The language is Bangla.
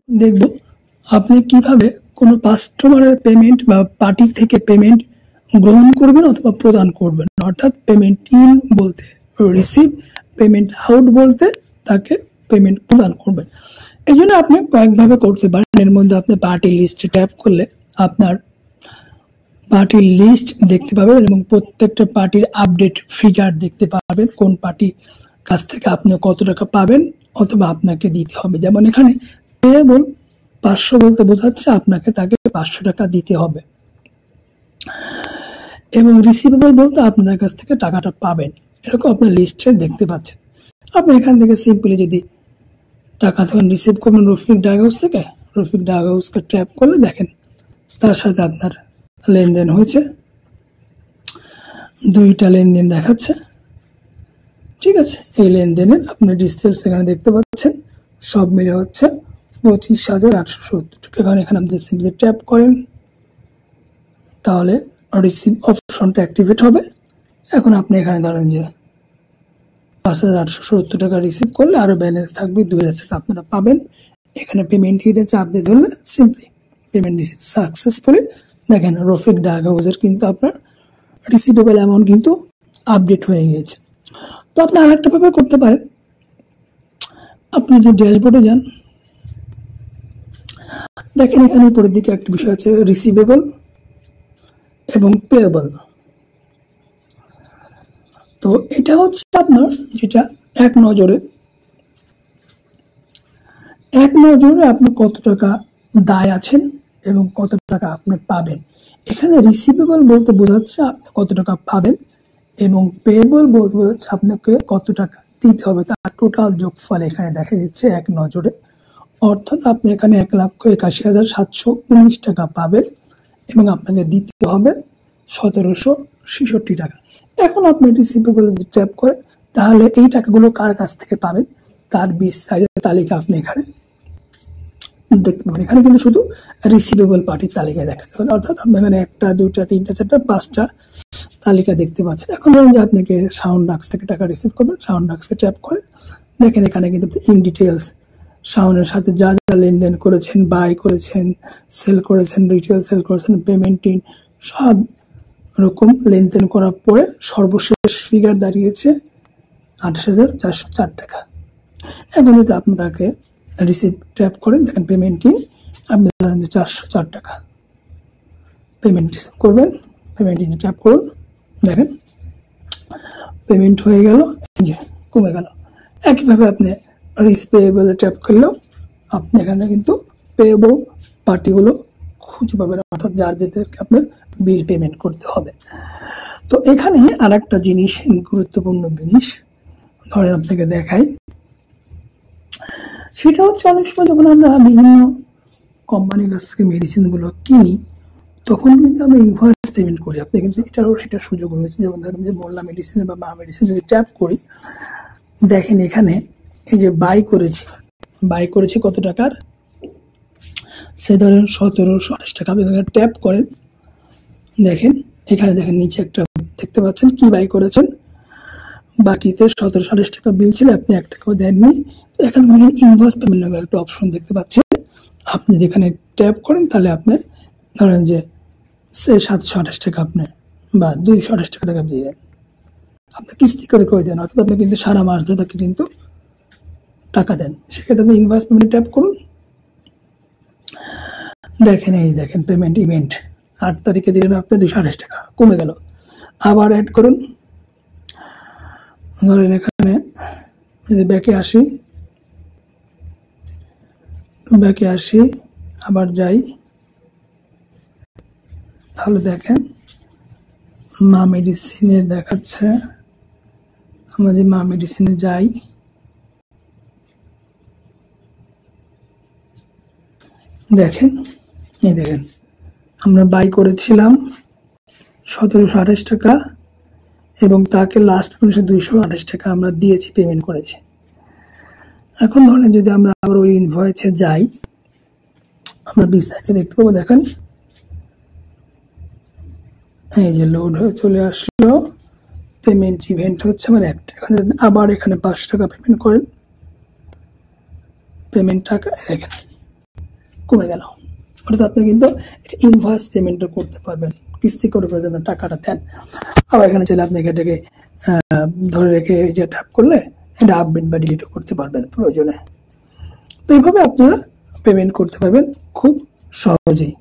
দেখব আপনি কিভাবে কোনো কাস্টমারের পেমেন্ট বা পার্টি থেকে পেমেন্ট গ্রহণ করবেন অথবা প্রদান করবেন। অর্থাৎ পেমেন্ট ইন বলতে রিসিভ, পেমেন্ট আউট বলতে তাকে পেমেন্ট প্রদান করবেন। এই জন্য আপনি কয়েকভাবে করতে পারেন। এর মধ্যে আপনি পার্টি লিস্টে ট্যাপ করলে আপনার পার্টির লিস্ট দেখতে পাবেন এবং প্রত্যেকটা পার্টির আপডেট ফিগার দেখতে পাবেন, কোন পার্টি কাছ থেকে আপনি কত টাকা পাবেন অথবা আপনাকে দিতে হবে। যেমন এখানে পেয়েবল 500 বলতে বোঝাচ্ছে আপনাকে তাকে 500 টাকা দিতে হবে, এবং রিসিভেবল বলতে আপনাদের কাছ থেকে টাকাটা পাবেন। এরকম আপনার লিস্টে দেখতে পাচ্ছেন। আপনি এখান থেকে সিম্পলি যদি টাকা তখন রিসিভ করবেন রফিক ডাক হাউস থেকে, রফিক ডাক হাউসকে ট্যাপ করলে দেখেন তার সাথে আপনার লেনদেন হয়েছে, 2টা লেনদেন দেখাচ্ছে। ঠিক আছে, এই লেনদেনের আপনি ডিটেলস এখানে দেখতে পাচ্ছেন, সব মিলে হচ্ছে 25,870 টাকা। এখানে আপনি সিম্পলি ট্যাপ করেন, তাহলে রিসিভ অপশনটা অ্যাক্টিভেট হবে। এখন আপনি এখানে ধরেন যে 5,870 টাকা রিসিভ করলে আরো ব্যালেন্স থাকবে 2,000 টাকা আপনারা পাবেন। এখানে পেমেন্ট হিটে চাপ দিয়ে ধরলে সিম্পলি পেমেন্ট রিসিভ সাকসেসফুলি। দেখেন রফিক ডাক হাউসের কিন্তু আপনার রিসিভেবল অ্যামাউন্ট কিন্তু আপডেট হয়ে গিয়েছে। তো আপনি আরেকটা ভাবে করতে পারেন, আপনি যদি ড্যাশবোর্ডে যান, দেখেন এখানে উপরের দিকে একটা বিষয় আছে রিসিভেবল এবং পেয়েবল। তো এটা হচ্ছে আপনার যেটা এক নজরে আপনি কত টাকা দায় আছেন এবং কত টাকা আপনি পাবেন। এখানে রিসিভেবল বলতে বোঝাচ্ছে আপনি কত টাকা পাবেন, এবং পেয়েবল বলতে বোঝাচ্ছে আপনাকে কত টাকা দিতে হবে। তার টোটাল যোগফল এখানে দেখা যাচ্ছে এক নজরে। অর্থাৎ আপনি এখানে 1,81,719 টাকা পাবেন এবং আপনাকে দিতে হবে 1,766 টাকা। এখন আপনি রিসিভেবল যদি ট্যাপ করেন, তাহলে এই টাকাগুলো কার কাছ থেকে পাবেন তার বিস্তারিত তালিকা আপনি এখানে দেখতে পাবেন। এখানে কিন্তু শুধু রিসিভেবল পার্টির তালিকায় দেখাতে হবে, অর্থাৎ আপনি এখানে 1, 2, 3, 4, 5টা তালিকা দেখতে পাচ্ছেন। এখন ধরুন যে আপনাকে সাউন্ড ডাক্স থেকে টাকা রিসিভ করবেন, সাউন্ড ডাক্সে ট্যাপ করেন, দেখেন এখানে কিন্তু ইন ডিটেলস সাউন্ডের সাথে যা যা লেনদেন করেছেন, বাই করেছেন, সেল করেছেন, রিটেল সেল করেছেন, পেমেন্ট ইন, সব রকম লেনদেন করার পরে সর্বশেষ ফিগার দাঁড়িয়েছে 28,404 টাকা। এখন যদি আপনি তাকে রিসিভ ট্যাপ করেন, দেখেন পেমেন্ট ইন, আপনি ধরেন যে 404 টাকা পেমেন্ট রিসিভ করবেন, পেমেন্ট ইন ট্যাপ করুন, দেখেন পেমেন্ট হয়ে গেল, এই যে কমে গেল। একইভাবে আপনি পেয়েবল ট্যাপ করলেও আপনি এখানে কিন্তু পেয়েবল পার্টিগুলো খুঁজে পাবেন, অর্থাৎ যাদেরকে আপনার বিল পেমেন্ট করতে হবে। তো এখানে আর একটা জিনিস, গুরুত্বপূর্ণ জিনিস ধরেন আপনাকে দেখাই, সেটা হচ্ছে অনেক সময় যখন আমরা বিভিন্ন কোম্পানির কাছ থেকে মেডিসিনগুলো কিনি, তখন কিন্তু আমরা ইনভয়েস পেমেন্ট করি। আপনি কিন্তু এটারও সেটা সুযোগ রয়েছে। যেমন ধরেন যে মোল্লা মেডিসিন বা মা মেডিসিন যদি ট্যাপ করি, দেখেন এখানে এই যে বাই করেছি কত টাকার, সে ধরেন 1,728 টাকা। আপনি ট্যাপ করেন, দেখেন এখানে দেখেন নিচে একটা দেখতে পাচ্ছেন কি বাই করেছেন, বাকিতে 1,728 টাকা বিল ছিল, আপনি 1 টাকাও দেননি। এখানে ইনভয়েস পেমেন্ট নামে একটা অপশন দেখতে পাচ্ছেন, আপনি যেখানে ট্যাপ করেন তাহলে আপনি ধরেন যে সে 728 টাকা আপনার বা 228 টাকা টাকা দিয়ে দেন, আপনি কিস্তি করে দেন, অর্থাৎ আপনি কিন্তু সারা মাস ধরে তাকে কিন্তু টাকা দেন। সেক্ষেত্রে আপনি ইনভয়েস পেমেন্ট ট্যাপ করুন, দেখেন এই দেখেন পেমেন্ট ইভেন্ট 8 তারিখে দিলেন আপনি 228 টাকা, কমে গেল। আবার অ্যাড করুন, ধরেন এখানে যদি ব্যাকে আসি আবার যাই, তাহলে দেখেন মা মেডিসিনে দেখাচ্ছে। আমরা যে মা মেডিসিনে যাই, দেখেন এই দেখেন আমরা বাই করেছিলাম 1,728 টাকা এবং তাকে লাস্ট পেমেন্টে 228 টাকা আমরা দিয়েছি, পেমেন্ট করেছি। এখন ধরেন যদি আমরা আবার ওই ইনভয়েসে যাই, আমরা বিস্তারিত দেখতে পাবো। দেখেন এই যে লোড হয়ে চলে আসলো, পেমেন্ট ইভেন্ট হচ্ছে আমার 1 টাকা। আবার এখানে 5 টাকা পেমেন্ট করেন, পেমেন্ট টাকা দেখেন কমে গেল। অর্থাৎ আপনি কিন্তু ইনভয়েস পেমেন্টও করতে পারবেন, কিস্তি করে করে যেন টাকাটা দেন। আবার এখানে চাইলে আপনি এটাকে ধরে রেখে যে ট্যাপ করলে এটা আপডেট বা ডিলিটও করতে পারবেন প্রয়োজনে। তো এইভাবে আপনারা পেমেন্ট করতে পারবেন খুব সহজেই।